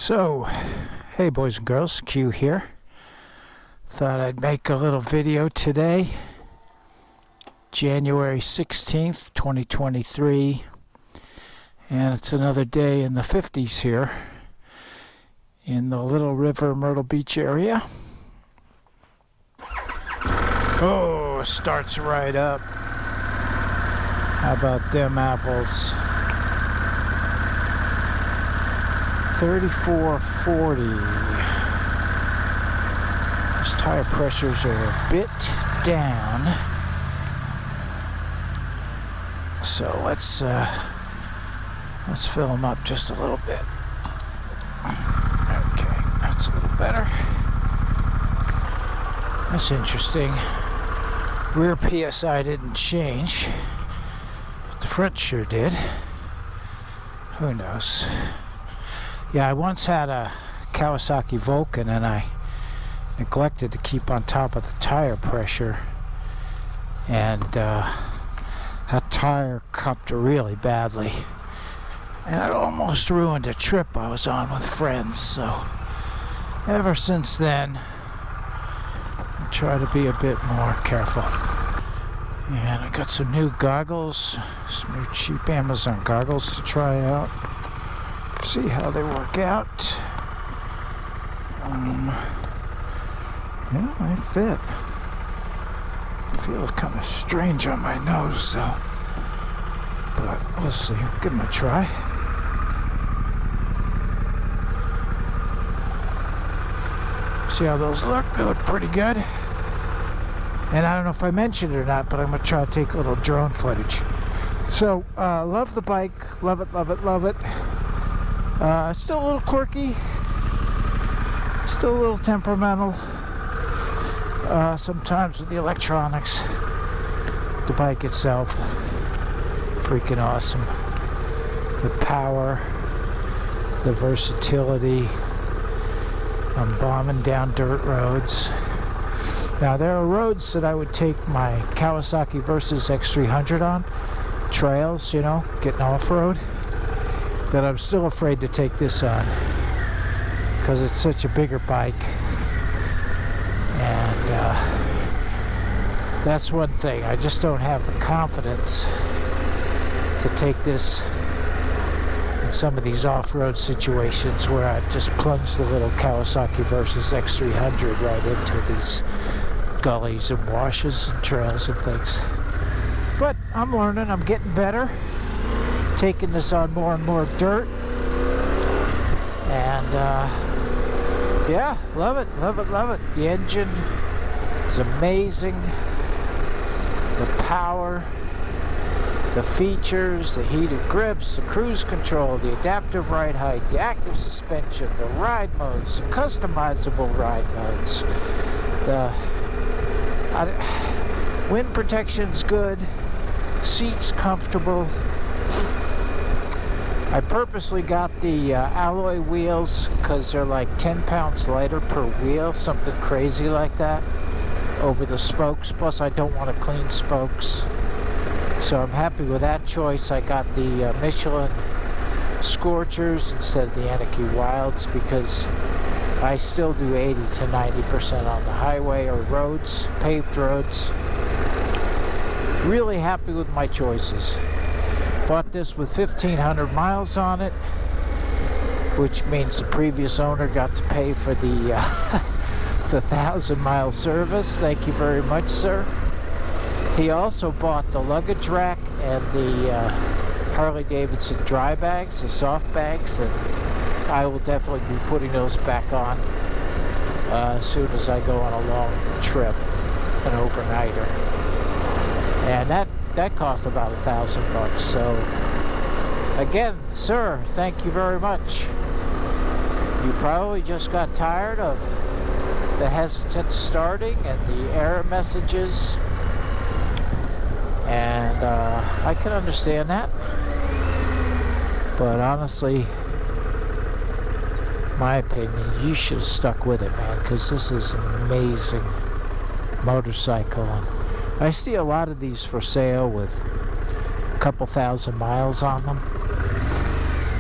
So, hey boys and girls, Q here. Thought I'd make a little video today, January 16th, 2023, and it's another day in the 50s here in the Little River, Myrtle Beach area. Oh, starts right up. How about them apples? 3440. These tire pressures are a bit down. So let's fill them up just a little bit. Okay, that's a little better. That's interesting. Rear PSI didn't change, but the front sure did. Who knows? Yeah, I once had a Kawasaki Vulcan and I neglected to keep on top of the tire pressure, and that tire cupped really badly, and it almost ruined a trip I was on with friends. So ever since then I try to be a bit more careful. And I got some new goggles, some new cheap Amazon goggles to try out, see how they work out. Yeah, they fit. I feel kind of strange on my nose though, but we'll see. Give them a try. See how those look? They look pretty good. And I don't know if I mentioned it or not, but I'm going to try to take a little drone footage. So, love the bike. Love it, love it, love it. Still a little quirky. Still a little temperamental. Sometimes with the electronics. The bike itself, freaking awesome. The power, the versatility. I'm bombing down dirt roads. Now there are roads that I would take my Kawasaki Versus X300 on, trails, you know, getting off-road, that I'm still afraid to take this on because it's such a bigger bike. And that's one thing, I just don't have the confidence to take this in some of these off-road situations where I just plunge the little Kawasaki Versus X300 right into these gullies and washes and trails and things. But I'm learning, I'm getting better, taking this on more and more dirt, and yeah, love it, love it, love it. The engine is amazing, the power, the features, the heated grips, the cruise control, the adaptive ride height, the active suspension, the ride modes, the customizable ride modes, the wind protection's good, seats comfortable. I purposely got the alloy wheels because they're like 10 pounds lighter per wheel, something crazy like that, over the spokes. Plus I don't want to clean spokes. So I'm happy with that choice. I got the Michelin Scorchers instead of the Anarchy Wilds because I still do 80 to 90% on the highway or roads, paved roads. Really happy with my choices. Bought this with 1,500 miles on it, which means the previous owner got to pay for the 1,000-mile service. Thank you very much, sir. He also bought the luggage rack and the Harley Davidson dry bags, the soft bags, and I will definitely be putting those back on as soon as I go on a long trip, an overnighter. And that cost about $1,000. So again, sir, thank you very much. You probably just got tired of the hesitant starting and the error messages, and I can understand that, but honestly, my opinion, you should have stuck with it, man, because this is an amazing motorcycle. And I see a lot of these for sale with a couple thousand miles on them.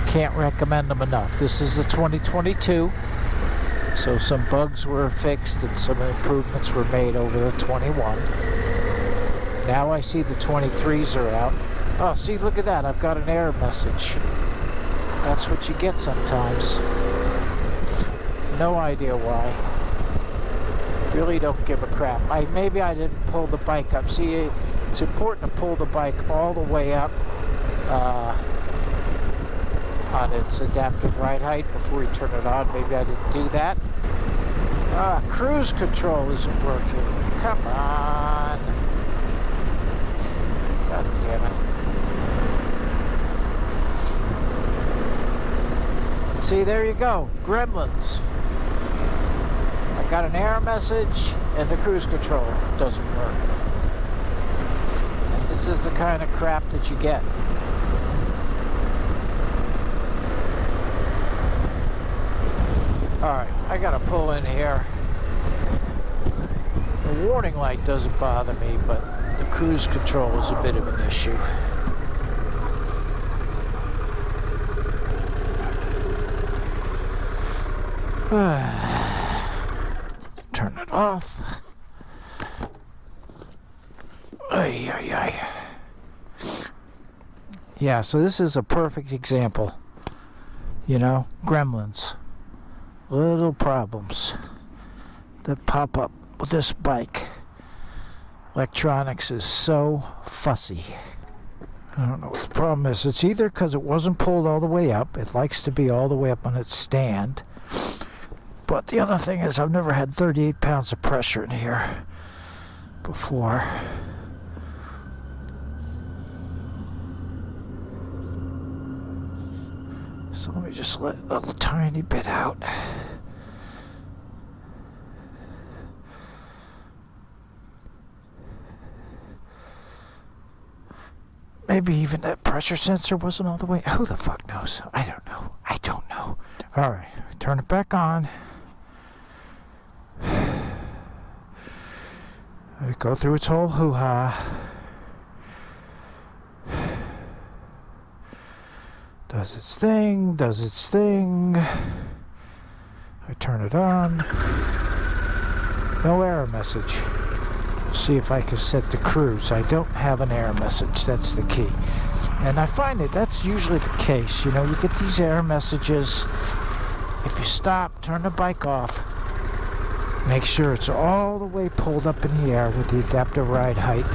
Can't recommend them enough. This is the 2022, so some bugs were fixed and some improvements were made over the 21. Now I see the 23s are out. Oh, see, look at that. I've got an error message. That's what you get sometimes. No idea why. Really don't give a crap. Maybe I didn't pull the bike up. See, it's important to pull the bike all the way up on its adaptive ride height before you turn it on. Maybe I didn't do that. Cruise control isn't working. Come on. God damn it. See, there you go. Gremlins. I got an error message and the cruise control doesn't work. And this is the kind of crap that you get. Alright, I gotta pull in here. The warning light doesn't bother me, but the cruise control is a bit of an issue. Turn it off. Ay, ay, ay. Yeah, so this is a perfect example. You know, Gremlins. Little problems that pop up with this bike. Electronics is so fussy. I don't know what the problem is. It's either because it wasn't pulled all the way up. It likes to be all the way up on its stand. But the other thing is I've never had 38 pounds of pressure in here before. So let me just let a little tiny bit out. Maybe even that pressure sensor wasn't all the way. Who the fuck knows? I don't know. I don't know. All right, turn it back on. Let it go through its whole hoo-ha. Does its thing, does its thing. I turn it on. No error message. See if I can set the cruise. I don't have an error message, that's the key. And I find that that's usually the case. You know, you get these error messages. If you stop, turn the bike off. Make sure it's all the way pulled up in the air with the adaptive ride height.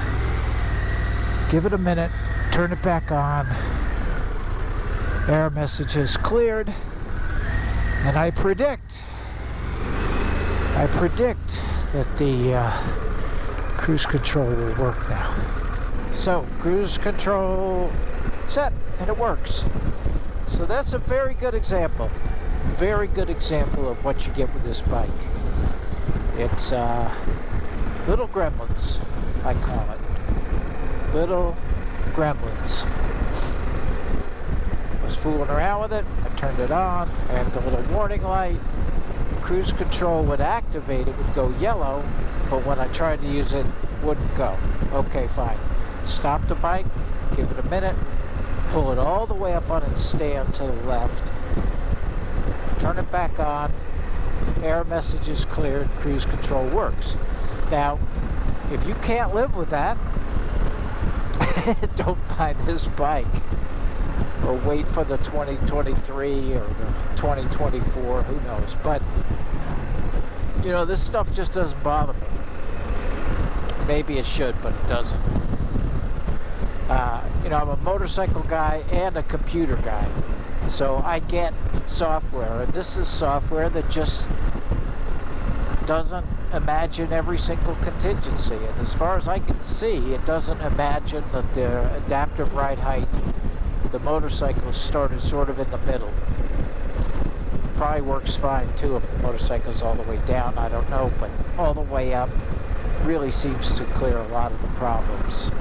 Give it a minute, turn it back on. Error message is cleared, and I predict that the cruise control will work now. So, cruise control set, and it works. So that's a very good example of what you get with this bike. It's little gremlins, I call it. Little gremlins. Was fooling around with it. I turned it on. I had the little warning light. Cruise control would activate. It would go yellow, but when I tried to use it, wouldn't go. Okay, fine. Stop the bike. Give it a minute. Pull it all the way up on its stand to the left. Turn it back on. Error message is cleared. Cruise control works. Now, if you can't live with that, don't buy this bike. Or wait for the 2023 or the 2024, who knows. But, you know, this stuff just doesn't bother me. Maybe it should, but it doesn't. You know, I'm a motorcycle guy and a computer guy. So I get software, and this is software that just doesn't imagine every single contingency. And as far as I can see, it doesn't imagine that the adaptive ride height, the motorcycle started sort of in the middle. Probably works fine too if the motorcycle's all the way down, I don't know, but all the way up really seems to clear a lot of the problems.